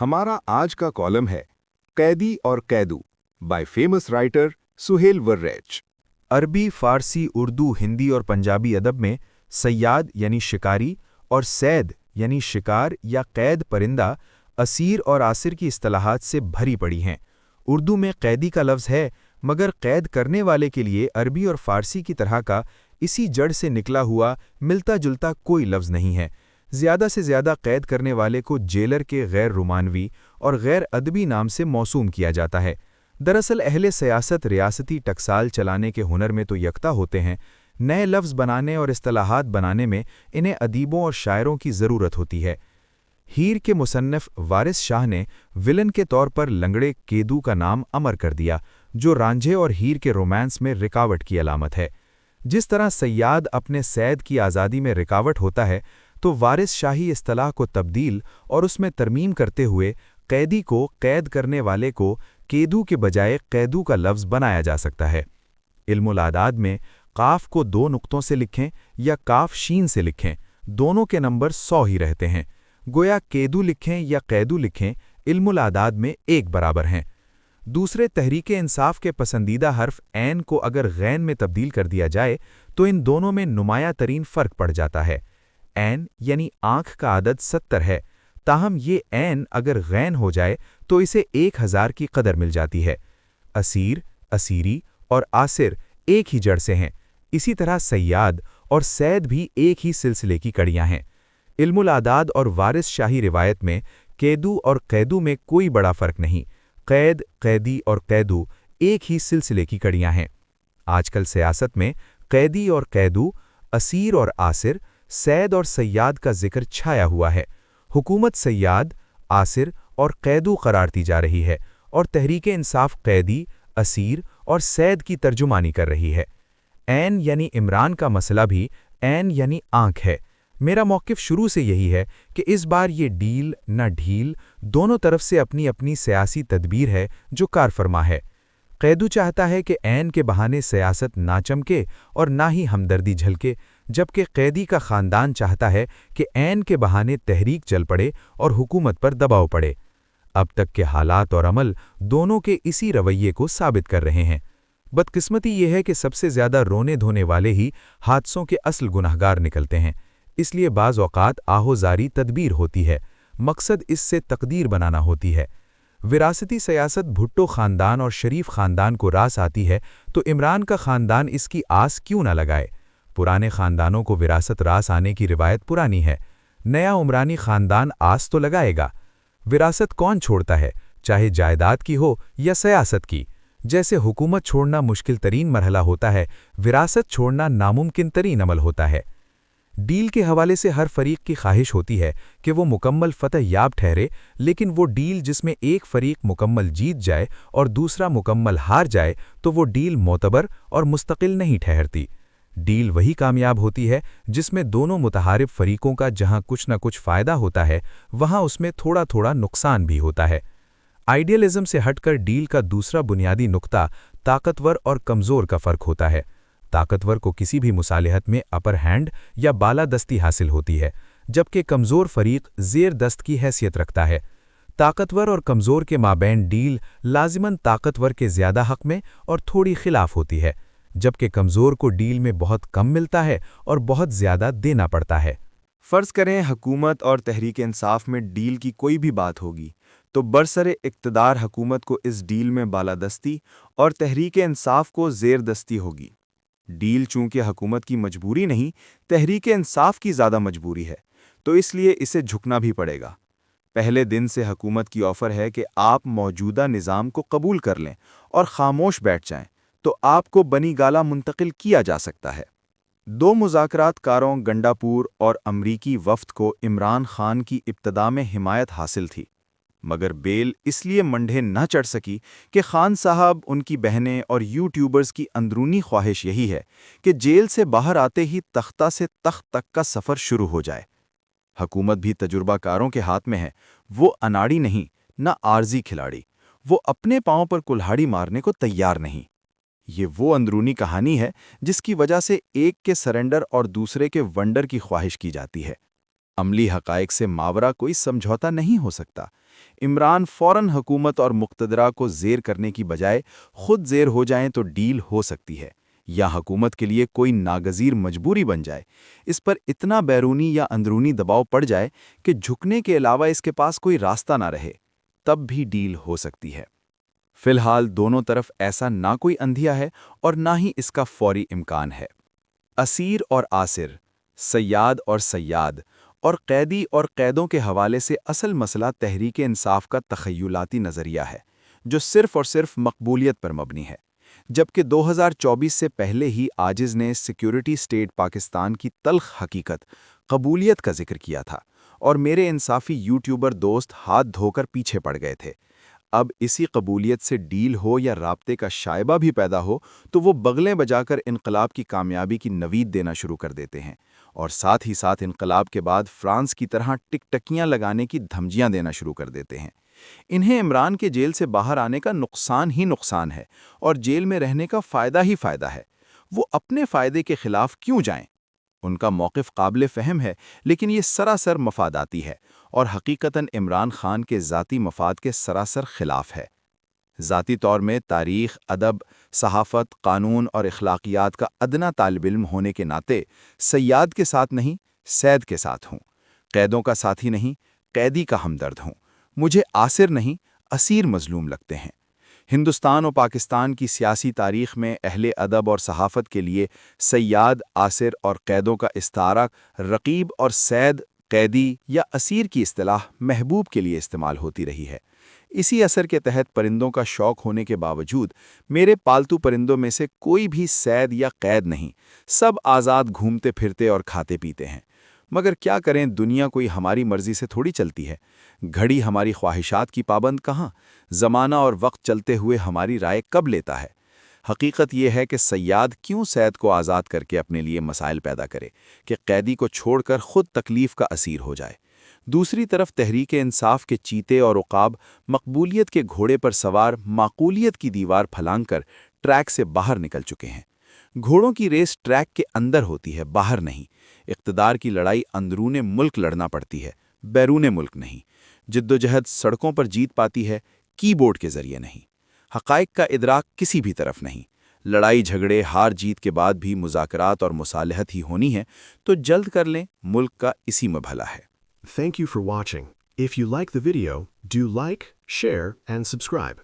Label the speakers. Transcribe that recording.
Speaker 1: हमारा आज का कॉलम है कैदी और कैदू बाय फेमस राइटर सुहेल वर्रेच।
Speaker 2: अरबी, फारसी, उर्दू, हिंदी और पंजाबी अदब में सय्याद यानी शिकारी और सैद यानी शिकार या कैद परिंदा, असीर और आसिर की इस्तिलाहात से भरी पड़ी हैं। उर्दू में कैदी का लफ्ज़ है, मगर कैद करने वाले के लिए अरबी और फारसी की तरह का इसी जड़ से निकला हुआ मिलता जुलता कोई लफ्ज़ नहीं है। ज़्यादा से ज़्यादा कैद करने वाले को जेलर के गैर रोमानवी और गैर अदबी नाम से मौसूम किया जाता है। दरअसल अहले सियासत रियासती टकसाल चलाने के हुनर में तो यकता होते हैं, नए लफ्ज़ बनाने और इस्तिलाहात बनाने में इन्हें अदीबों और शायरों की ज़रूरत होती है। हीर के मुसन्निफ वारिस शाह ने विलन के तौर पर लंगड़े केदू का नाम अमर कर दिया, जो रांझे और हीर के रोमांस में रुकावट की अलामत है। जिस तरह सय्याद अपने सैद की आज़ादी में रुकावट होता है, तो वारिस शाही इस्तिलाह को तब्दील और उसमें तरमीम करते हुए कैदी को, कैद करने वाले को केदू के बजाय कैदू का लफ्ज़ बनाया जा सकता है। इल्मुल आदाद में काफ को 2 नुक्तों से लिखें या काफ शीन से लिखें, दोनों के नंबर 100 ही रहते हैं। गोया केदू लिखें या कैदू लिखें, इल्मुल आदाद में एक बराबर हैं। दूसरे तहरीके इंसाफ के पसंदीदा हर्फ ऐन को अगर गैन में तब्दील कर दिया जाए तो इन दोनों में नुमाया तरीन फ़र्क पड़ जाता है। ऐन यानी आँख का आदद 70 है, ताहम ये ऐन अगर गैन हो जाए तो इसे 1000 की कदर मिल जाती है। असीर, असीरी और आसिर एक ही जड़ से हैं। इसी तरह सय्याद और सैद भी एक ही सिलसिले की कड़ियाँ हैं। इल्मुल आदाद और वारिस शाही रिवायत में कैदू और कैदू में कोई बड़ा फ़र्क नहीं। कैद, कैदी और कैदू एक ही सिलसिले की कड़ियाँ हैं। आजकल सियासत में कैदी और कैदू, असीर और आसिर, सैद और सय्याद का जिक्र छाया हुआ है। हुकूमत सय्याद, आसिर और कैदू करार दी जा रही है और तहरीके इंसाफ कैदी, असीर और सैद की तर्जुमानी कर रही है। ऐन यानी इमरान का मसला भी ऐन यानी आँख है। मेरा मौक़िफ़ शुरू से यही है कि इस बार ये डील न ढील, दोनों तरफ से अपनी अपनी सियासी तदबीर है जो कारफरमा है। कैदू चाहता है कि ऐन के बहाने सियासत ना चमके और ना ही हमदर्दी झलके, जबकि कैदी का ख़ानदान चाहता है कि ऐन के बहाने तहरीक चल पड़े और हुकूमत पर दबाव पड़े। अब तक के हालात और अमल दोनों के इसी रवैये को साबित कर रहे हैं। बदकिस्मती ये है कि सबसे ज़्यादा रोने धोने वाले ही हादसों के असल गुनहगार निकलते हैं। इसलिए बाज़ औक़ात आहोज़ारी तदबीर होती है, मकसद इससे तकदीर बनाना होती है। विरासती सियासत भुट्टो ख़ानदान और शरीफ ख़ानदान को रास आती है तो इमरान का ख़ानदान इसकी आस क्यों न लगाए। पुराने ख़ानदानों को विरासत रास आने की रिवायत पुरानी है, नया उमरानी ख़ानदान आस तो लगाएगा। विरासत कौन छोड़ता है, चाहे जायदाद की हो या सियासत की। जैसे हुकूमत छोड़ना मुश्किल तरीन मरहला होता है, विरासत छोड़ना नामुमकिन तरीन अमल होता है। डील के हवाले से हर फरीक की ख्वाहिश होती है कि वो मुकम्मल फतह याब ठहरे, लेकिन वो डील जिसमें एक फरीक मुकम्मल जीत जाए और दूसरा मुकम्मल हार जाए तो वो डील मोतबर और मुस्तकिल नहीं ठहरती। डील वही कामयाब होती है जिसमें दोनों मुतहारिब फरीकों का जहां कुछ न कुछ फ़ायदा होता है, वहां उसमें थोड़ा थोड़ा नुकसान भी होता है। आइडियलिज्म से हटकर डील का दूसरा बुनियादी नुक्ता ताकतवर और कमज़ोर का फ़र्क होता है। ताकतवर को किसी भी मुसालिहत में अपर हैंड या बालादस्ती हासिल होती है, जबकि कमज़ोर फरीक ज़ेर दस्त की हैसियत रखता है। ताकतवर और कमज़ोर के माबैन डील लाजिमन ताकतवर के ज़्यादा हक़ में और थोड़ी खिलाफ होती है, जबकि कमज़ोर को डील में बहुत कम मिलता है और बहुत ज़्यादा देना पड़ता है।
Speaker 1: फ़र्ज़ करें हुकूमत और तहरीक इंसाफ में डील की कोई भी बात होगी तो बरसरे इक़्तिदार हुकूमत को इस डील में बालादस्ती और तहरीक इंसाफ को ज़ेरदस्ती होगी। डील चूंकि हुकूमत की मजबूरी नहीं, तहरीक इंसाफ की ज़्यादा मजबूरी है, तो इसलिए इसे झुकना भी पड़ेगा। पहले दिन से हुकूमत की ऑफ़र है कि आप मौजूदा निज़ाम को कबूल कर लें और ख़ामोश बैठ जाएं, तो आपको बनी गाला मुंतकिल किया जा सकता है। 2 मुज़ाकरातकारों गंडापुर और अमरीकी वफ़द को इमरान खान की इब्तदा में हिमायत हासिल थी, मगर बेल इसलिए मंढे न चढ़ सकी कि खान साहब, उनकी बहनें और यूट्यूबर्स की अंदरूनी ख्वाहिश यही है कि जेल से बाहर आते ही तख्ता से तख्त तक का सफ़र शुरू हो जाए। हुकूमत भी तजुर्बाकारों के हाथ में है, वो अनाड़ी नहीं, न आर्जी खिलाड़ी। वो अपने पांव पर कुल्हाड़ी मारने को तैयार नहीं। ये वो अंदरूनी कहानी है जिसकी वजह से एक के सरेंडर और दूसरे के वंडर की ख्वाहिश की जाती है। عملی حقائق سے ماورا کوئی سمجھوتا نہیں ہو سکتا۔ عمران فوراً حکومت اور مقتدرہ کو زیر کرنے کی بجائے خود زیر ہو جائیں تو ڈیل ہو سکتی ہے، یا حکومت کے لیے کوئی ناگزیر مجبوری بن جائے، اس پر اتنا بیرونی یا اندرونی دباؤ پڑ جائے کہ جھکنے کے علاوہ اس کے پاس کوئی راستہ نہ رہے، تب بھی ڈیل ہو سکتی ہے۔ فی الحال دونوں طرف ایسا نہ کوئی اندھیا ہے اور نہ ہی اس کا فوری امکان ہے۔ اسیر اور آسر، صیاد اور صیاد، اور قیدی اور قیدوں کے حوالے سے اصل مسئلہ تحریک انصاف کا تخیلاتی نظریہ ہے، جو صرف اور صرف مقبولیت پر مبنی ہے۔ جبکہ 2024 سے پہلے ہی عاجز نے سیکیورٹی سٹیٹ پاکستان کی تلخ حقیقت قبولیت کا ذکر کیا تھا، اور میرے انصافی یوٹیوبر دوست ہاتھ دھو کر پیچھے پڑ گئے تھے۔ اب اسی قبولیت سے ڈیل ہو یا رابطے کا شائبہ بھی پیدا ہو تو وہ بغلیں بجا کر انقلاب کی کامیابی کی نوید دینا شروع کر دیتے ہیں، اور ساتھ ہی ساتھ انقلاب کے بعد فرانس کی طرح ٹک ٹکیاں لگانے کی دھمکیاں دینا شروع کر دیتے ہیں۔ انہیں عمران کے جیل سے باہر آنے کا نقصان ہی نقصان ہے، اور جیل میں رہنے کا فائدہ ہی فائدہ ہے۔ وہ اپنے فائدے کے خلاف کیوں جائیں؟ ان کا موقف قابل فہم ہے، لیکن یہ سراسر مفاداتی ہے، اور حقیقتاً عمران خان کے ذاتی مفاد کے سراسر خلاف ہے۔ ذاتی طور میں تاریخ، ادب، صحافت، قانون اور اخلاقیات کا ادنا طالب علم ہونے کے ناطے صیاد کے ساتھ نہیں، سید کے ساتھ ہوں۔ قیدوں کا ساتھی نہیں، قیدی کا ہمدرد ہوں۔ مجھے آسر نہیں، اسیر مظلوم لگتے ہیں۔ ہندوستان اور پاکستان کی سیاسی تاریخ میں اہل ادب اور صحافت کے لیے صیاد، آسر اور قیدوں کا استعارہ رقیب اور سید، قیدی یا اسیر کی اصطلاح محبوب کے لیے استعمال ہوتی رہی ہے۔ اسی اثر کے تحت پرندوں کا شوق ہونے کے باوجود میرے پالتو پرندوں میں سے کوئی بھی سید یا قید نہیں، سب آزاد گھومتے پھرتے اور کھاتے پیتے ہیں۔ مگر کیا کریں، دنیا کوئی ہماری مرضی سے تھوڑی چلتی ہے۔ گھڑی ہماری خواہشات کی پابند کہاں، زمانہ اور وقت چلتے ہوئے ہماری رائے کب لیتا ہے۔ حقیقت یہ ہے کہ صیاد کیوں سید کو آزاد کر کے اپنے لیے مسائل پیدا کرے کہ قیدی کو چھوڑ کر خود تکلیف کا اسیر ہو جائے۔ دوسری طرف تحریک انصاف کے چیتے اور عقاب مقبولیت کے گھوڑے پر سوار معقولیت کی دیوار پھلانگ کر ٹریک سے باہر نکل چکے ہیں۔ گھوڑوں کی ریس ٹریک کے اندر ہوتی ہے، باہر نہیں۔ اقتدار کی لڑائی اندرون ملک لڑنا پڑتی ہے، بیرون ملک نہیں۔ جدوجہد سڑکوں پر جیت پاتی ہے، کی بورڈ کے ذریعے نہیں۔ حقائق کا ادراک کسی بھی طرف نہیں۔ لڑائی جھگڑے ہار جیت کے بعد بھی مذاکرات اور مصالحت ہی ہونی ہے تو جلد کر لیں، ملک کا اسی میں بھلا ہے۔
Speaker 3: Thank you for watching. If you like the video, do like, share, and subscribe.